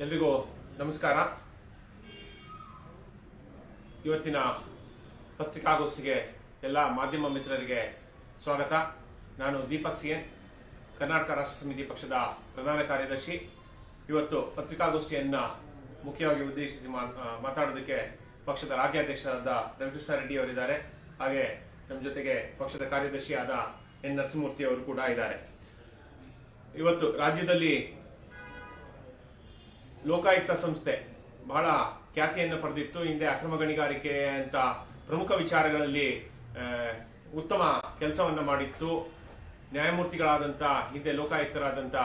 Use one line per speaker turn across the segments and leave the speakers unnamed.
ಎಲ್ರಿಗೂ ನಮಸ್ಕಾರ. ಇವತ್ತಿನ ಪತ್ರಿಕಾಗೋಷ್ಠಿಗೆ ಎಲ್ಲ ಮಾಧ್ಯಮ ಮಿತ್ರರಿಗೆ ಸ್ವಾಗತ. ನಾನು ದೀಪಕ್ ಸಿಎನ್, ಕರ್ನಾಟಕ ರಾಷ್ಟ್ರ ಸಮಿತಿ ಪಕ್ಷದ ಪ್ರಧಾನ ಕಾರ್ಯದರ್ಶಿ. ಇವತ್ತು ಪತ್ರಿಕಾಗೋಷ್ಠಿಯನ್ನ ಮುಖ್ಯವಾಗಿ ಉದ್ದೇಶಿಸಿ ಮಾತಾಡೋದಕ್ಕೆ ಪಕ್ಷದ ರಾಜ್ಯಾಧ್ಯಕ್ಷರಾದ ರವಿಕೃಷ್ಣ ರೆಡ್ಡಿ ಅವರಿದ್ದಾರೆ. ಹಾಗೆ ನಮ್ಮ ಜೊತೆಗೆ ಪಕ್ಷದ ಕಾರ್ಯದರ್ಶಿಯಾದ ಎನ್ ನರಸಿಂಹಮೂರ್ತಿ ಅವರು ಕೂಡ ಇದ್ದಾರೆ. ಇವತ್ತು ರಾಜ್ಯದಲ್ಲಿ ಲೋಕಾಯುಕ್ತ ಸಂಸ್ಥೆ ಬಹಳ ಖ್ಯಾತಿಯನ್ನು ಪಡೆದಿತ್ತು. ಹಿಂದೆ ಅಕ್ರಮ ಗಣಿಗಾರಿಕೆ ಅಂತ ಪ್ರಮುಖ ವಿಚಾರಗಳಲ್ಲಿ ಉತ್ತಮ ಕೆಲಸವನ್ನ ಮಾಡಿತ್ತು. ನ್ಯಾಯಮೂರ್ತಿಗಳಾದಂತ ಹಿಂದೆ ಲೋಕಾಯುಕ್ತರಾದಂತ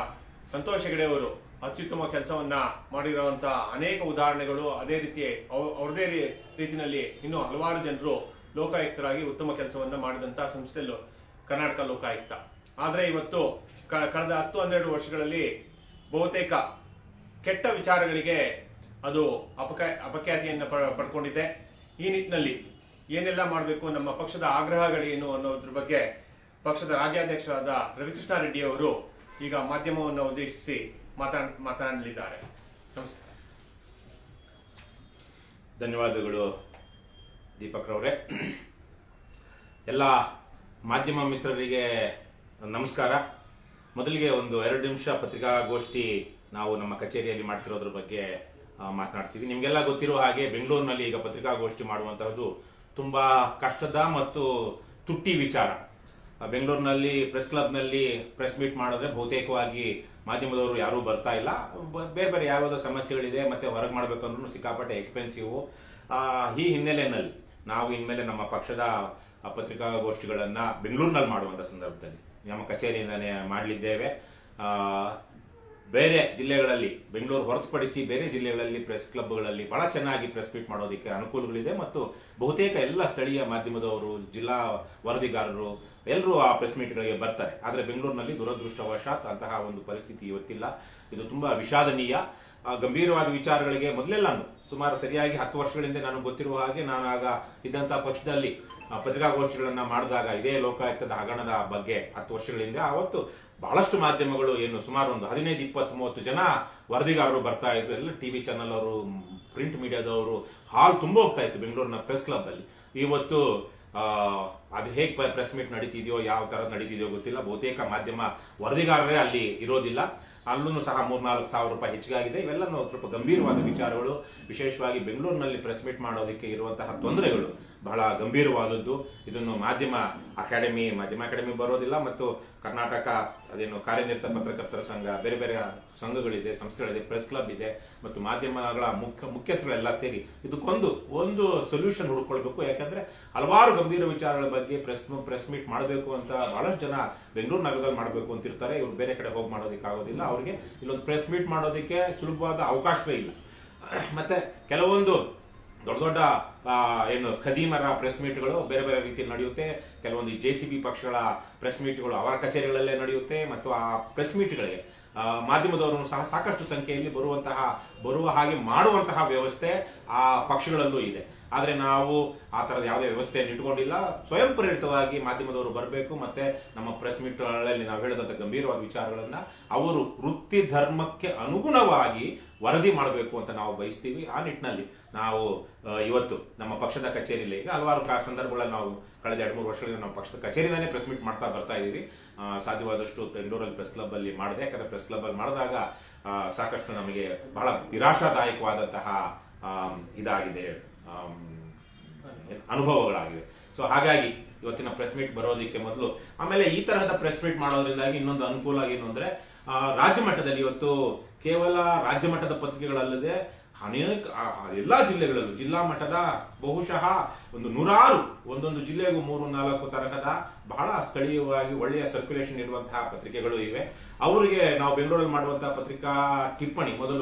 ಸಂತೋಷ್ ಹೆಗಡೆ ಅವರು ಅತ್ಯುತ್ತಮ ಕೆಲಸವನ್ನ ಮಾಡಿರುವಂತಹ ಅನೇಕ ಉದಾಹರಣೆಗಳು, ಅದೇ ರೀತಿ ಅವರದೇ ರೀತಿಯಲ್ಲಿ ಇನ್ನೂ ಹಲವಾರು ಜನರು ಲೋಕಾಯುಕ್ತರಾಗಿ ಉತ್ತಮ ಕೆಲಸವನ್ನ ಮಾಡಿದಂತಹ ಸಂಸ್ಥೆ ಕರ್ನಾಟಕ ಲೋಕಾಯುಕ್ತ. ಆದ್ರೆ ಇವತ್ತು ಕಳೆದ 10-12 ವರ್ಷಗಳಲ್ಲಿ ಬಹುತೇಕ ಕೆಟ್ಟ ವಿಚಾರಗಳಿಗೆ ಅದು ಅಪಖ್ಯಾತಿಯನ್ನು ಪಡ್ಕೊಂಡಿದೆ. ಈ ನಿಟ್ಟಿನಲ್ಲಿ ಏನೆಲ್ಲ ಮಾಡಬೇಕು, ನಮ್ಮ ಪಕ್ಷದ ಆಗ್ರಹಗಳೇನು ಅನ್ನೋದ್ರ ಬಗ್ಗೆ ಪಕ್ಷದ ರಾಜ್ಯಾಧ್ಯಕ್ಷರಾದ ರವಿಕೃಷ್ಣ ರೆಡ್ಡಿ ಅವರು ಈಗ ಮಾಧ್ಯಮವನ್ನು ಉದ್ದೇಶಿಸಿ ಮಾತನಾಡಲಿದ್ದಾರೆ. ನಮಸ್ಕಾರ.
ಧನ್ಯವಾದಗಳು ದೀಪಕ್ ರವರೇ. ಎಲ್ಲ ಮಾಧ್ಯಮ ಮಿತ್ರರಿಗೆ ನಮಸ್ಕಾರ. ಮೊದಲಿಗೆ 1-2 ನಿಮಿಷ ಪತ್ರಿಕಾಗೋಷ್ಠಿ ನಾವು ನಮ್ಮ ಕಚೇರಿಯಲ್ಲಿ ಮಾಡ್ತಿರೋದ್ರ ಬಗ್ಗೆ ಮಾತನಾಡ್ತೀವಿ. ನಿಮ್ಗೆಲ್ಲ ಗೊತ್ತಿರುವ ಹಾಗೆ ಬೆಂಗಳೂರಿನಲ್ಲಿ ಈಗ ಪತ್ರಿಕಾಗೋಷ್ಠಿ ಮಾಡುವಂತಹದ್ದು ತುಂಬಾ ಕಷ್ಟದ ಮತ್ತು ತುಟ್ಟಿ ವಿಚಾರ. ಬೆಂಗಳೂರಿನಲ್ಲಿ ಪ್ರೆಸ್ ಕ್ಲಬ್ನಲ್ಲಿ ಪ್ರೆಸ್ ಮೀಟ್ ಮಾಡಿದ್ರೆ ಬಹುತೇಕವಾಗಿ ಮಾಧ್ಯಮದವರು ಯಾರೂ ಬರ್ತಾ ಇಲ್ಲ. ಬೇರೆ ಬೇರೆ ಯಾವ್ಯಾವ ಸಮಸ್ಯೆಗಳಿದೆ, ಮತ್ತೆ ಹೊರಗೆ ಮಾಡ್ಬೇಕಂದ್ರೂ ಸಿಕ್ಕಾಪಟ್ಟೆ ಎಕ್ಸ್ಪೆನ್ಸಿವ್. ಈ ಹಿನ್ನೆಲೆಯಲ್ಲಿ ನಾವು ಇನ್ಮೇಲೆ ನಮ್ಮ ಪಕ್ಷದ ಪತ್ರಿಕಾಗೋಷ್ಠಿಗಳನ್ನ ಬೆಂಗಳೂರಿನಲ್ಲಿ ಮಾಡುವಂತ ಸಂದರ್ಭದಲ್ಲಿ ನಮ್ಮ ಕಚೇರಿಯಿಂದಾನೇ ಮಾಡಲಿದ್ದೇವೆ. ಬೇರೆ ಜಿಲ್ಲೆಗಳಲ್ಲಿ, ಬೆಂಗಳೂರು ಹೊರತುಪಡಿಸಿ ಬೇರೆ ಜಿಲ್ಲೆಗಳಲ್ಲಿ ಪ್ರೆಸ್ ಕ್ಲಬ್ಗಳಲ್ಲಿ ಬಹಳ ಚೆನ್ನಾಗಿ ಪ್ರೆಸ್ ಮೀಟ್ ಮಾಡೋದಕ್ಕೆ ಅನುಕೂಲಗಳಿದೆ ಮತ್ತು ಬಹುತೇಕ ಎಲ್ಲ ಸ್ಥಳೀಯ ಮಾಧ್ಯಮದವರು, ಜಿಲ್ಲಾ ವರದಿಗಾರರು ಎಲ್ಲರೂ ಆ ಪ್ರೆಸ್ ಮೀಟ್ಗಳಿಗೆ ಬರ್ತಾರೆ. ಆದರೆ ಬೆಂಗಳೂರಿನಲ್ಲಿ ದುರದೃಷ್ಟವಶಾತ್ ಅಂತಹ ಒಂದು ಪರಿಸ್ಥಿತಿ ಇವತ್ತಿಲ್ಲ. ಇದು ತುಂಬಾ ವಿಷಾದನೀಯ. ಗಂಭೀರವಾದ ವಿಚಾರಗಳಿಗೆ ಮೊದಲೆಲ್ಲಾನು ಸುಮಾರು ಸರಿಯಾಗಿ 10 ವರ್ಷಗಳಿಂದ ನಾನು ಗೊತ್ತಿರುವ ಹಾಗೆ ನಾನು ಆಗ ಇದ್ದಂತಹ ಪಕ್ಷದಲ್ಲಿ ಪತ್ರಿಕಾಗೋಷ್ಠಿಗಳನ್ನ ಮಾಡಿದಾಗ ಇದೇ ಲೋಕಾಯುಕ್ತದ ಹಗರಣದ ಬಗ್ಗೆ 10 ವರ್ಷಗಳಿಂದ ಅವತ್ತು ಬಹಳಷ್ಟು ಮಾಧ್ಯಮಗಳು, ಏನು ಸುಮಾರು ಒಂದು 15, 20, 30 ಜನ ವರದಿಗಾರರು ಬರ್ತಾ ಇದ್ರು. ಎಲ್ಲ ಟಿವಿ ಚಾನೆಲ್ ಅವರು, ಪ್ರಿಂಟ್ ಮೀಡಿಯಾದವರು, ಹಾಲ್ ತುಂಬ ಹೋಗ್ತಾ ಇತ್ತು ಬೆಂಗಳೂರಿನ ಪ್ರೆಸ್ ಕ್ಲಬ್ ಅಲ್ಲಿ. ಇವತ್ತು ಅದು ಹೇಗೆ ಪ್ರೆಸ್ ಮೀಟ್ ನಡೀತಿದೆಯೋ, ಯಾವ ತರ ನಡೀತಿದೆಯೋ ಗೊತ್ತಿಲ್ಲ. ಬಹುತೇಕ ಮಾಧ್ಯಮ ವರದಿಗಾರರೇ ಅಲ್ಲಿ ಇರೋದಿಲ್ಲ. ಅಲ್ಲೂ ಸಹ 3-4 ಸಾವಿರ ರೂಪಾಯಿ ಹೆಚ್ಚಿಗಾಗಿದೆ. ಇವೆಲ್ಲ ಸ್ವಲ್ಪ ಗಂಭೀರವಾದ ವಿಚಾರಗಳು. ವಿಶೇಷವಾಗಿ ಬೆಂಗಳೂರಿನಲ್ಲಿ ಪ್ರೆಸ್ ಮೀಟ್ ಮಾಡೋದಕ್ಕೆ ಇರುವಂತಹ ತೊಂದರೆಗಳು ಬಹಳ ಗಂಭೀರವಾದದ್ದು. ಇದನ್ನು ಮಾಧ್ಯಮ ಅಕಾಡೆಮಿ ಬರೋದಿಲ್ಲ ಮತ್ತು ಕರ್ನಾಟಕ ಅದೇನು ಕಾರ್ಯನಿರತ ಪತ್ರಕರ್ತರ ಸಂಘ, ಬೇರೆ ಬೇರೆ ಸಂಘಗಳಿದೆ, ಸಂಸ್ಥೆಗಳಿದೆ, ಪ್ರೆಸ್ ಕ್ಲಬ್ ಇದೆ ಮತ್ತು ಮಾಧ್ಯಮಗಳ ಮುಖ್ಯಸ್ಥರೆಲ್ಲ ಸೇರಿ ಇದಕ್ಕೊಂದು ಸೊಲ್ಯೂಷನ್ ಹುಡುಕೊಳ್ಬೇಕು. ಯಾಕಂದ್ರೆ ಹಲವಾರು ಗಂಭೀರ ವಿಚಾರಗಳ ಬಗ್ಗೆ ಪ್ರೆಸ್ ಮೀಟ್ ಮಾಡಬೇಕು ಅಂತ ಬಹಳಷ್ಟು ಜನ ಬೆಂಗಳೂರು ನಗರದಲ್ಲಿ ಮಾಡಬೇಕು ಅಂತಿರ್ತಾರೆ. ಇವ್ರು ಬೇರೆ ಕಡೆ ಹೋಗಿ ಮಾಡೋದಕ್ಕೆ ಆಗೋದಿಲ್ಲ. ಅವ್ರಿಗೆ ಇಲ್ಲೊಂದು ಪ್ರೆಸ್ ಮೀಟ್ ಮಾಡೋದಕ್ಕೆ ಸುಲಭವಾದ ಅವಕಾಶವೇ ಇಲ್ಲ. ಮತ್ತೆ ಕೆಲವೊಂದು ದೊಡ್ಡ ಏನು ಖದೀಮರ ಪ್ರೆಸ್ ಮೀಟ್ಗಳು ಬೇರೆ ಬೇರೆ ರೀತಿಯಲ್ಲಿ ನಡೆಯುತ್ತೆ. ಕೆಲವೊಂದು JCB ಪಕ್ಷಗಳ ಪ್ರೆಸ್ ಮೀಟ್ಗಳು ಅವರ ಕಚೇರಿಗಳಲ್ಲೇ ನಡೆಯುತ್ತೆ ಮತ್ತು ಆ ಪ್ರೆಸ್ ಮೀಟ್ಗಳಿಗೆ ಮಾಧ್ಯಮದವರು ಸಹ ಸಾಕಷ್ಟು ಸಂಖ್ಯೆಯಲ್ಲಿ ಬರುವ ಹಾಗೆ ಮಾಡುವಂತಹ ವ್ಯವಸ್ಥೆ ಆ ಪಕ್ಷಗಳಲ್ಲೂ ಇದೆ. ಆದ್ರೆ ನಾವು ಆ ತರದ ಯಾವುದೇ ವ್ಯವಸ್ಥೆಯನ್ನು ಇಟ್ಕೊಂಡಿಲ್ಲ. ಸ್ವಯಂ ಪ್ರೇರಿತವಾಗಿ ಮಾಧ್ಯಮದವರು ಬರಬೇಕು. ಮತ್ತೆ ನಮ್ಮ ಪ್ರೆಸ್ ಮೀಟ್ಗಳಲ್ಲಿ ನಾವು ಹೇಳಿದಂತ ಗಂಭೀರವಾದ ವಿಚಾರಗಳನ್ನ ಅವರು ವೃತ್ತಿ ಧರ್ಮಕ್ಕೆ ಅನುಗುಣವಾಗಿ ವರದಿ ಮಾಡಬೇಕು ಅಂತ ನಾವು ಬಯಸ್ತೀವಿ. ಆ ನಿಟ್ಟಿನಲ್ಲಿ ನಾವು ಇವತ್ತು ನಮ್ಮ ಪಕ್ಷದ ಕಚೇರಿಯಲ್ಲಿ ಈಗ ಹಲವಾರು ಸಂದರ್ಭಗಳಲ್ಲಿ ನಾವು ಕಳೆದ 2-3 ವರ್ಷಗಳಿಂದ ನಮ್ಮ ಪಕ್ಷದ ಕಚೇರಿನೇ ಪ್ರೆಸ್ ಮೀಟ್ ಮಾಡ್ತಾ ಬರ್ತಾ ಇದೀವಿ. ಸಾಧ್ಯವಾದಷ್ಟು ಬೆಂಗಳೂರಲ್ಲಿ ಪ್ರೆಸ್ ಕ್ಲಬ್ ಅಲ್ಲಿ ಮಾಡಿದೆ. ಯಾಕಂದ್ರೆ ಪ್ರೆಸ್ ಕ್ಲಬ್ ಅಲ್ಲಿ ಮಾಡಿದಾಗ ಸಾಕಷ್ಟು ನಮಗೆ ಬಹಳ ನಿರಾಶಾದಾಯಕವಾದಂತಹ ಇದಾಗಿದೆ, ಅನುಭವಗಳಾಗಿವೆ. ಸೊ ಹಾಗಾಗಿ ಇವತ್ತಿನ ಪ್ರೆಸ್ ಮೀಟ್ ಬರೋದಕ್ಕೆ ಮೊದಲು, ಆಮೇಲೆ ಈ ತರಹದ ಪ್ರೆಸ್ ಮೀಟ್ ಮಾಡೋದ್ರಿಂದಾಗಿ ಇನ್ನೊಂದು ಅನುಕೂಲ ಏನು ಅಂದ್ರೆ ರಾಜ್ಯ ಮಟ್ಟದಲ್ಲಿ ಇವತ್ತು ಕೇವಲ ರಾಜ್ಯ ಮಟ್ಟದ ಪತ್ರಿಕೆಗಳಲ್ಲದೆ ಅನೇಕ ಎಲ್ಲಾ ಜಿಲ್ಲೆಗಳಲ್ಲೂ ಜಿಲ್ಲಾ ಮಟ್ಟದ ಬಹುಶಃ ಒಂದೊಂದು ಜಿಲ್ಲೆಗೂ 3-4 ತರಹದ ಬಹಳ ಸ್ಥಳೀಯವಾಗಿ ಒಳ್ಳೆಯ ಸರ್ಕ್ಯುಲೇಷನ್ ಇರುವಂತಹ ಪತ್ರಿಕೆಗಳು ಇವೆ. ಅವರಿಗೆ ನಾವು ಬೆಂಗಳೂರಲ್ಲಿ ಮಾಡುವಂತಹ ಪತ್ರಿಕಾ ಟಿಪ್ಪಣಿ ಮೊದಲು